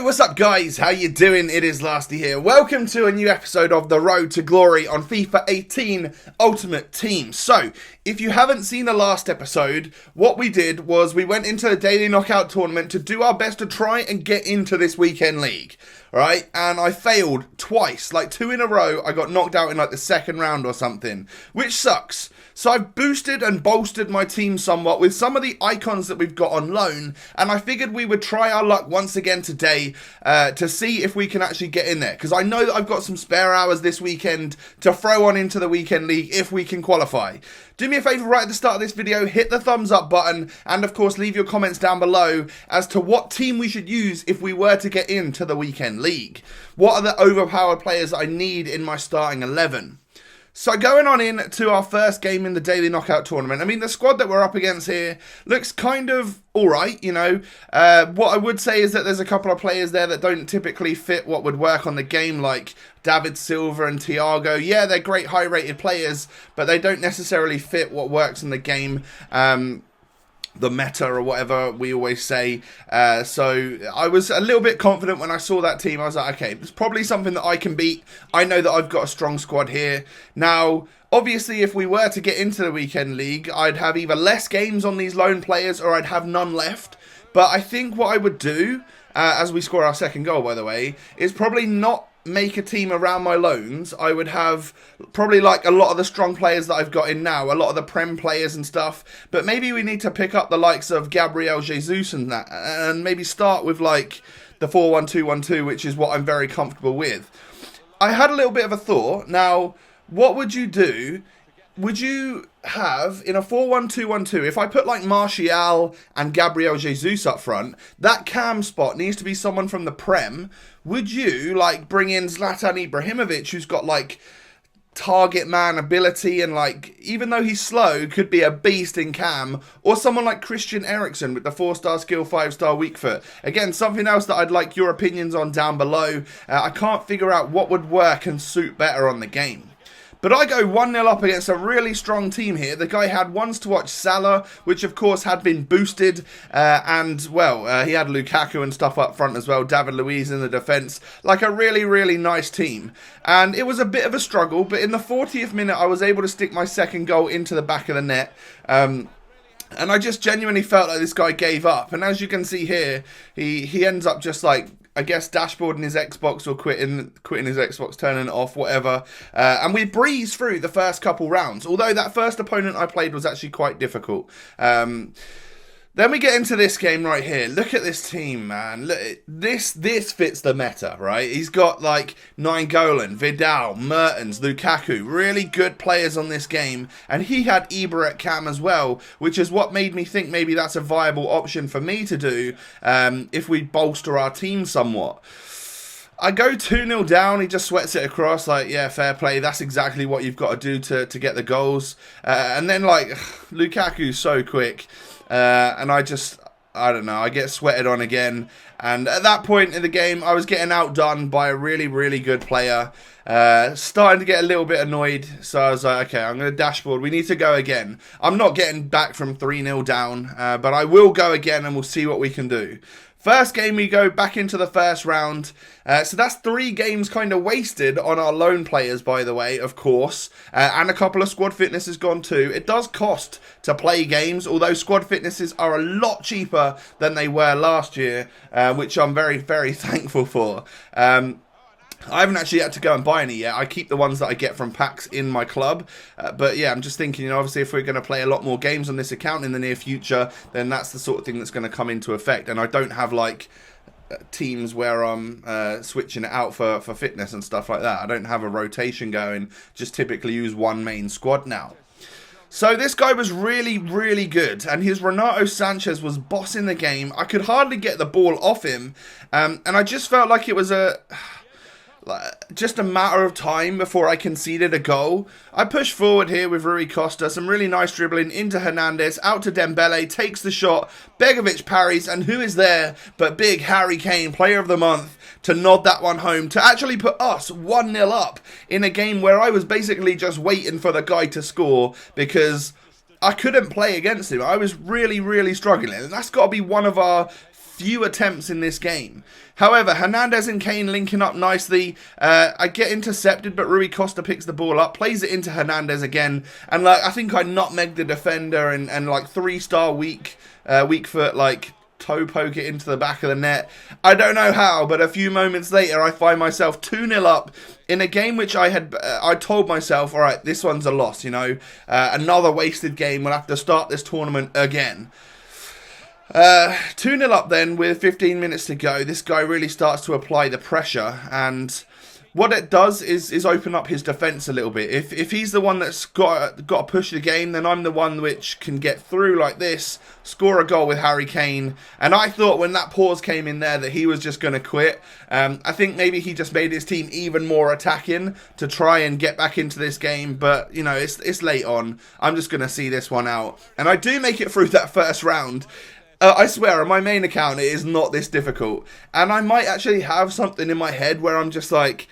Yo, what's up guys? How you doing? It is Lasty here. Welcome to a new episode of The Road to Glory on FIFA 18 Ultimate Team. So, if you haven't seen the last episode, what we did was we went into the daily knockout tournament to do our best to try and get into this weekend league. Right? And I failed twice, like 2 in a row. I got knocked out in like the second round or something, which sucks. So I've boosted and bolstered my team somewhat with some of the icons that we've got on loan, and I figured we would try our luck once again today to see if we can actually get in there, because I know that I've got some spare hours this weekend to throw on into the weekend league if we can qualify. Do me a favour right at the start of this video, hit the thumbs up button, and of course leave your comments down below as to what team we should use if we were to get into the weekend league. What are the overpowered players I need in my starting 11? So going on in to our first game in the daily knockout tournament, I mean, the squad that we're up against here looks kind of alright, you know. What I would say is that there's a couple of players there that don't typically fit what would work on the game, like David Silva and Thiago. Yeah, they're great high-rated players, but they don't necessarily fit what works in the game. The meta or whatever we always say. So I was a little bit confident when I saw that team. I was like, okay, it's probably something that I can beat. I know that I've got a strong squad here. Now, obviously, if we were to get into the weekend league, I'd have either less games on these lone players or I'd have none left. But I think what I would do, as we score our second goal, by the way, is probably not make a team around my loans. I would have probably like a lot of the strong players that I've got in now, a lot of the Prem players and stuff, but maybe we need to pick up the likes of Gabriel Jesus and that, and maybe start with like the 4-1-2-1-2, which is what I'm very comfortable with. I had a little bit of a thought. Now, what would you do? Would you have, in a 4-1-2-1-2, if I put like Martial and Gabriel Jesus up front, that cam spot needs to be someone from the Prem. Would you like bring in Zlatan Ibrahimovic, who's got like target man ability and like, even though he's slow, could be a beast in cam, or someone like Christian Eriksen with the 4-star skill, 5-star weak foot? Again, something else that I'd like your opinions on down below. I can't figure out what would work and suit better on the game. But I go 1-0 up against a really strong team here. The guy had ones to watch Salah, which of course had been boosted. And, well, he had Lukaku and stuff up front as well. David Luiz in the defence. Like a really, really nice team. And it was a bit of a struggle. But in the 40th minute, I was able to stick my second goal into the back of the net. And I just genuinely felt like this guy gave up. And as you can see here, he ends up just like, I guess, dashboarding his Xbox or quitting his Xbox, turning it off, whatever. And we breezed through the first couple rounds, although that first opponent I played was actually quite difficult. Then we get into this game right here. Look at this team, man. Look, this fits the meta, right? He's got like Nainggolan, Vidal, Mertens, Lukaku. Really good players on this game. And he had Ibra at cam as well, which is what made me think maybe that's a viable option for me to do if we bolster our team somewhat. I go 2-0 down, he just sweats it across, like, yeah, fair play, that's exactly what you've got to do to get the goals. And then, like, Lukaku's so quick. And I don't know, I get sweated on again. And at that point in the game, I was getting outdone by a really, really good player. Starting to get a little bit annoyed. So I was like, okay, I'm going to dashboard. We need to go again. I'm not getting back from 3-0 down, but I will go again and we'll see what we can do. First game, we go back into the first round. So that's 3 games kind of wasted on our loan players, by the way, of course. And a couple of squad fitness has gone too. It does cost to play games, although squad fitnesses are a lot cheaper than they were last year, which I'm very, very thankful for. I haven't actually had to go and buy any yet. I keep the ones that I get from packs in my club. But yeah, I'm just thinking, you know, obviously if we're going to play a lot more games on this account in the near future, then that's the sort of thing that's going to come into effect. And I don't have like teams where I'm switching it out for fitness and stuff like that. I don't have a rotation going, just typically use one main squad now. So this guy was really, really good, and his Renato Sanchez was bossing the game. I could hardly get the ball off him, and I just felt like it was just a matter of time before I conceded a goal. I pushed forward here with Rui Costa, some really nice dribbling into Hernandez, out to Dembele, takes the shot, Begovic parries, and who is there but big Harry Kane, player of the month, to nod that one home, to actually put us 1-0 up in a game where I was basically just waiting for the guy to score because I couldn't play against him. I was really, really struggling, and that's got to be one of our few attempts in this game. However, Hernandez and Kane linking up nicely. I get intercepted, but Rui Costa picks the ball up, plays it into Hernandez again, and like I think I nutmegged the defender and like 3-star weak foot like toe poke it into the back of the net. I don't know how, but a few moments later I find myself 2-0 up in a game which I told myself, all right, this one's a loss, you know, another wasted game. We'll have to start this tournament again. 2-0 up then with 15 minutes to go. This guy really starts to apply the pressure, and what it does is open up his defence a little bit. If he's the one that's got to push the game, then I'm the one which can get through like this, score a goal with Harry Kane. And I thought when that pause came in there that he was just going to quit. I think maybe he just made his team even more attacking to try and get back into this game. But, you know, it's late on. I'm just going to see this one out. And I do make it through that first round. I swear, on my main account, it is not this difficult. And I might actually have something in my head where I'm just like,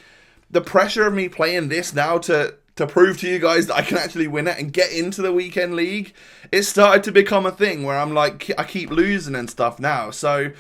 the pressure of me playing this now to prove to you guys that I can actually win it and get into the weekend league, it started to become a thing where I'm like, I keep losing and stuff now. So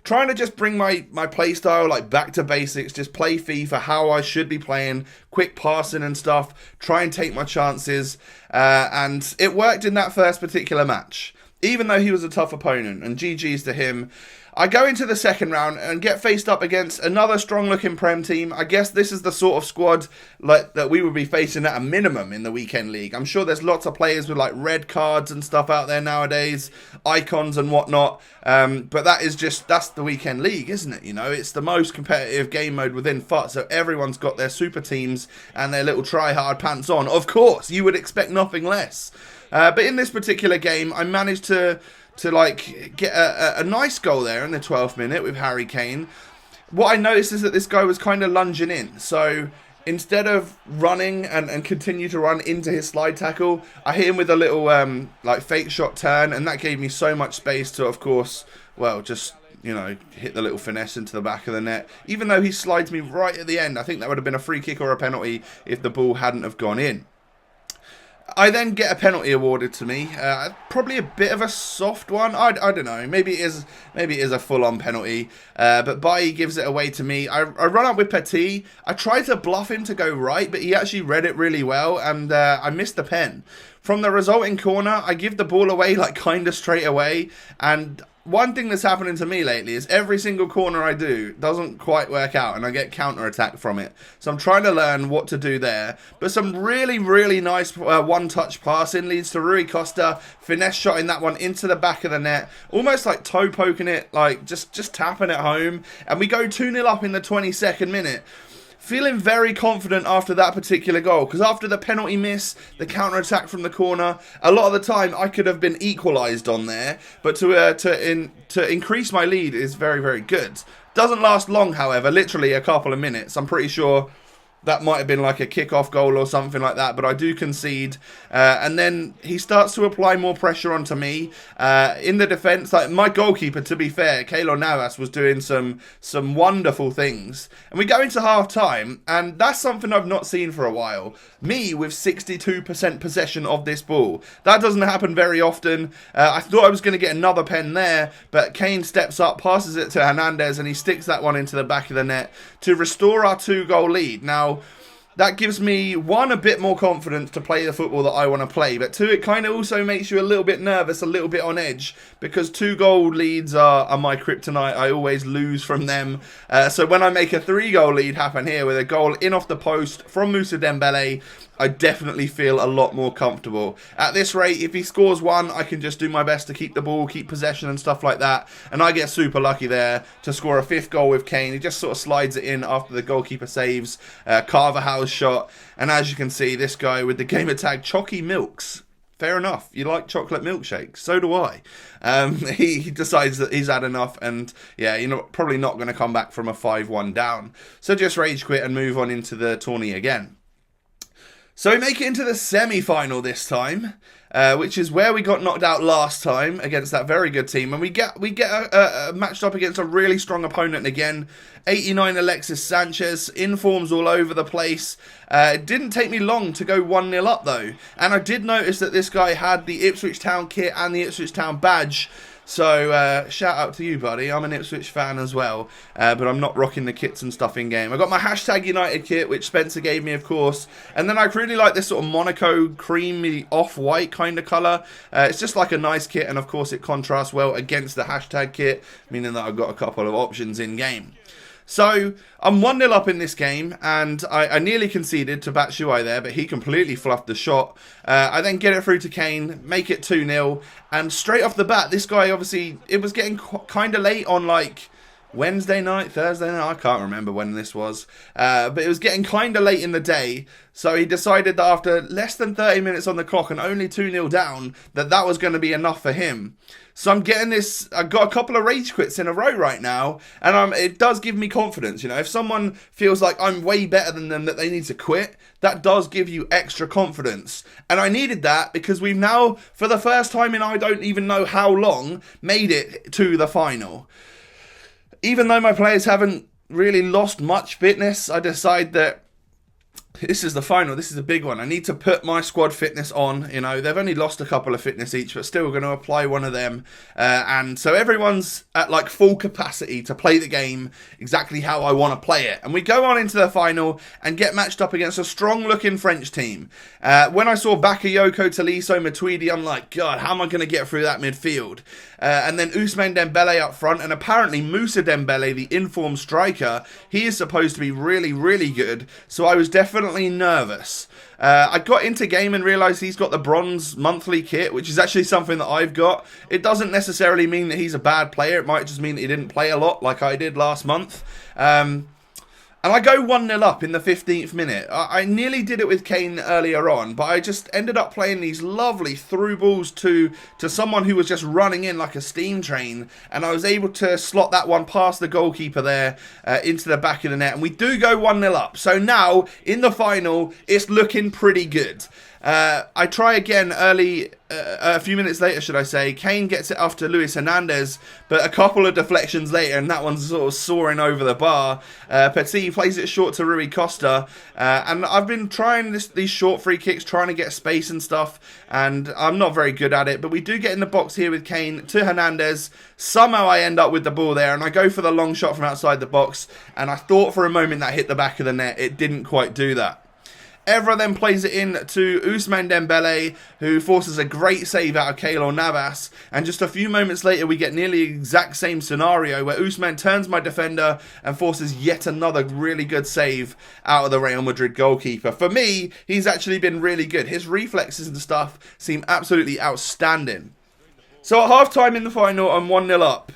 trying to just bring my play style like back to basics, just play FIFA how I should be playing, quick passing and stuff, try and take my chances. And it worked in that first particular match, even though he was a tough opponent, and GG's to him. I go into the second round and get faced up against another strong-looking Prem team. I guess this is the sort of squad like that we would be facing at a minimum in the weekend league. I'm sure there's lots of players with like red cards and stuff out there nowadays, icons and whatnot. But that's the weekend league, isn't it? You know, it's the most competitive game mode within FUT, so everyone's got their super teams and their little try-hard pants on. Of course, you would expect nothing less. But in this particular game, I managed to like get a nice goal there in the 12th minute with Harry Kane. What I noticed is that this guy was kind of lunging in. So instead of running and continue to run into his slide tackle, I hit him with a little like fake shot turn, and that gave me so much space to, of course, well, just, you know, hit the little finesse into the back of the net. Even though he slides me right at the end, I think that would have been a free kick or a penalty if the ball hadn't have gone in. I then get a penalty awarded to me, probably a bit of a soft one. I don't know. Maybe it is a full-on penalty. But Bailly gives it away to me. I run up with Petit. I tried to bluff him to go right, but he actually read it really well, and I missed the pen. From the resulting corner, I give the ball away like kind of straight away, and one thing that's happening to me lately is every single corner I do doesn't quite work out, and I get counter-attacked from it. So I'm trying to learn what to do there. But some really, really nice one-touch passing leads to Rui Costa finesse shotting that one into the back of the net, almost like toe poking it, like just tapping it home. And we go 2-0 up in the 22nd minute. Feeling very confident after that particular goal, because after the penalty miss, the counter-attack from the corner, a lot of the time I could have been equalised on there, but to increase my lead is very, very good. Doesn't last long, however, literally a couple of minutes. I'm pretty sure that might have been like a kick-off goal or something like that, but I do concede. And then he starts to apply more pressure onto me. In the defence, like my goalkeeper, to be fair, Keylor Navas, was doing some wonderful things. And we go into half-time, and that's something I've not seen for a while. Me with 62% possession of this ball. That doesn't happen very often. I thought I was going to get another pen there, but Kane steps up, passes it to Hernandez, and he sticks that one into the back of the net to restore our 2-goal lead. Now, that gives me, one, a bit more confidence to play the football that I want to play, but two, it kind of also makes you a little bit nervous, a little bit on edge, because 2-goal leads are my kryptonite. I always lose from them. So when I make a 3-goal lead happen here with a goal in off the post from Moussa Dembele, I definitely feel a lot more comfortable. At this rate, if he scores one, I can just do my best to keep the ball, keep possession and stuff like that. And I get super lucky there to score a 5th goal with Kane. He just sort of slides it in after the goalkeeper saves Carvajal's shot. And as you can see, this guy with the gamer tag Chocky Milks. Fair enough. You like chocolate milkshakes. So do I. He decides that he's had enough, and yeah, you're probably not going to come back from a 5-1 down. So just rage quit and move on into the tourney again. So we make it into the semi-final this time, which is where we got knocked out last time against that very good team. And we get matched up against a really strong opponent again. 89 Alexis Sanchez, informs all over the place. It didn't take me long to go 1-0 up though. And I did notice that this guy had the Ipswich Town kit and the Ipswich Town badge. So shout out to you, buddy. I'm an Ipswich fan as well, but I'm not rocking the kits and stuff in game. I got my hashtag United kit, which Spencer gave me, of course, and then I really like this sort of Monaco creamy off-white kind of colour. It's just like a nice kit, and of course it contrasts well against the hashtag kit, meaning that I've got a couple of options in game. So, I'm 1-0 up in this game, and I nearly conceded to Batshuayi there, but he completely fluffed the shot. I then get it through to Kane, make it 2-0, and straight off the bat, this guy obviously, it was getting kind of late on like Wednesday night, Thursday night, I can't remember when this was, but it was getting kind of late in the day, so he decided that after less than 30 minutes on the clock and only 2-0 down, that was going to be enough for him. So I'm getting this, I've got a couple of rage quits in a row right now, and it does give me confidence, you know, if someone feels like I'm way better than them, that they need to quit, that does give you extra confidence. And I needed that because we've now, for the first time in I don't even know how long, made it to the final. Even though my players haven't really lost much fitness, I decide that this is the final. This is a big one. I need to put my squad fitness on. You know, they've only lost a couple of fitness each, but still going to apply one of them. And so everyone's at like full capacity to play the game exactly how I want to play it. And we go on into the final and get matched up against a strong-looking French team. When I saw Bakayoko, Tolisso, Matuidi, I'm like, God, how am I going to get through that midfield? And then Ousmane Dembele up front, and apparently Moussa Dembele, the informed striker, he is supposed to be really, really good. So I was definitely nervous. I got into game and realised he's got the bronze monthly kit, which is actually something that I've got. It doesn't necessarily mean that he's a bad player. It might just mean that he didn't play a lot like I did last month. And I go 1-0 up in the 15th minute. I nearly did it with Kane earlier on, but I just ended up playing these lovely through balls to someone who was just running in like a steam train, and I was able to slot that one past the goalkeeper there into the back of the net, and we do go 1-0 up. So now, in the final, it's looking pretty good. I try again early, a few minutes later, should I say. Kane gets it off to Luis Hernandez, but a couple of deflections later, and that one's sort of soaring over the bar. Petit plays it short to Rui Costa, and I've been trying these short free kicks, trying to get space and stuff, and I'm not very good at it, but we do get in the box here with Kane to Hernandez. Somehow I end up with the ball there, and I go for the long shot from outside the box, and I thought for a moment that hit the back of the net. It didn't quite do that. Evra then plays it in to Ousmane Dembele, who forces a great save out of Keylor Navas. And just a few moments later, we get nearly the exact same scenario where Ousmane turns my defender and forces yet another really good save out of the Real Madrid goalkeeper. For me, he's actually been really good. His reflexes and stuff seem absolutely outstanding. So at half-time in the final, I'm 1-0 up.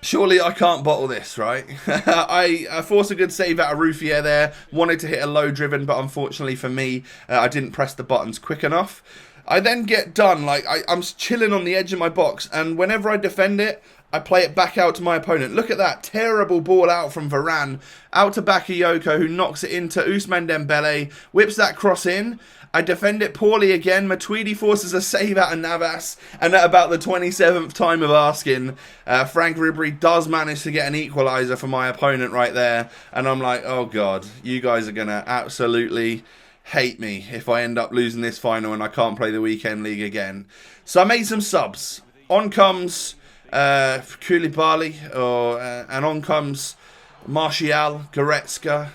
Surely I can't bottle this, right? I forced a good save out of Ruffier there. Wanted to hit a low driven, but unfortunately for me, I didn't press the buttons quick enough. I then get done, like I'm chilling on the edge of my box, and whenever I defend it, I play it back out to my opponent. Look at that terrible ball out from Varane, out to Bakayoko, who knocks it into Ousmane Dembele, whips that cross in. I defend it poorly again. Matuidi forces a save out of Navas, and at about the 27th time of asking, Frank Ribery does manage to get an equaliser for my opponent right there. And I'm like, oh God, you guys are going to absolutely hate me if I end up losing this final and I can't play the weekend league again. So I made some subs. On comes Koulibaly, and on comes Martial, Goretzka.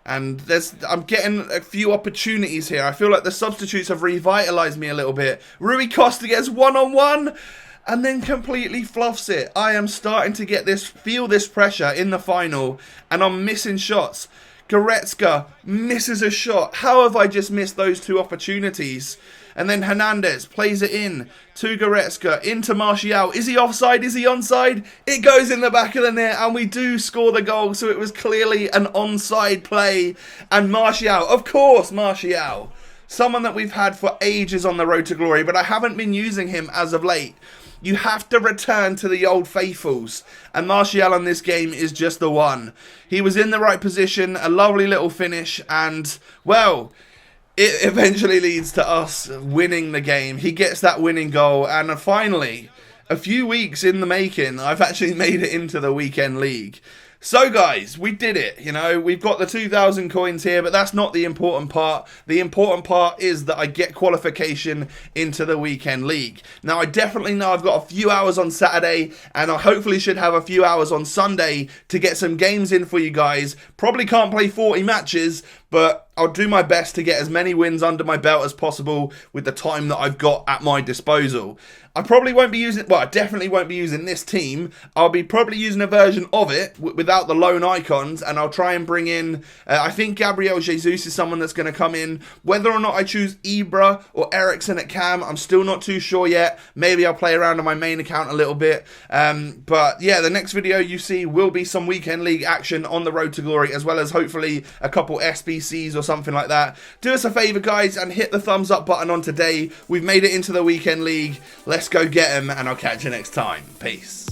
And I'm getting a few opportunities here. I feel like the substitutes have revitalised me a little bit. Rui Costa gets one-on-one and then completely fluffs it. I am starting to feel this pressure in the final, and I'm missing shots. Goretzka misses a shot. How have I just missed those two opportunities? And then Hernandez plays it in to Goretzka, into Martial. Is he offside? Is he onside? It goes in the back of the net, and we do score the goal, so it was clearly an onside play. And Martial, of course, Martial. Someone that we've had for ages on the road to glory, but I haven't been using him as of late. You have to return to the old faithfuls, and Martial on this game is just the one. He was in the right position, a lovely little finish, and, well, it eventually leads to us winning the game. He gets that winning goal, and finally, a few weeks in the making, I've actually made it into the weekend league. So guys, we did it, you know, we've got the 2,000 coins here, but that's not the important part. The important part is that I get qualification into the weekend league. Now I definitely know I've got a few hours on Saturday, and I hopefully should have a few hours on Sunday to get some games in for you guys. Probably can't play 40 matches, but I'll do my best to get as many wins under my belt as possible with the time that I've got at my disposal. I probably won't be using, well, I definitely won't be using this team. I'll be probably using a version of it without the lone icons, and I'll try and bring in, I think Gabriel Jesus is someone that's going to come in. Whether or not I choose Ibra or Ericsson at cam, I'm still not too sure yet. Maybe I'll play around on my main account a little bit. But yeah, the next video you see will be some weekend league action on the road to glory, as well as hopefully a couple SBCs or something like that. Do us a favor, guys, and hit the thumbs up button on today. We've made it into the weekend league. Let's go get them, and I'll catch you next time. Peace.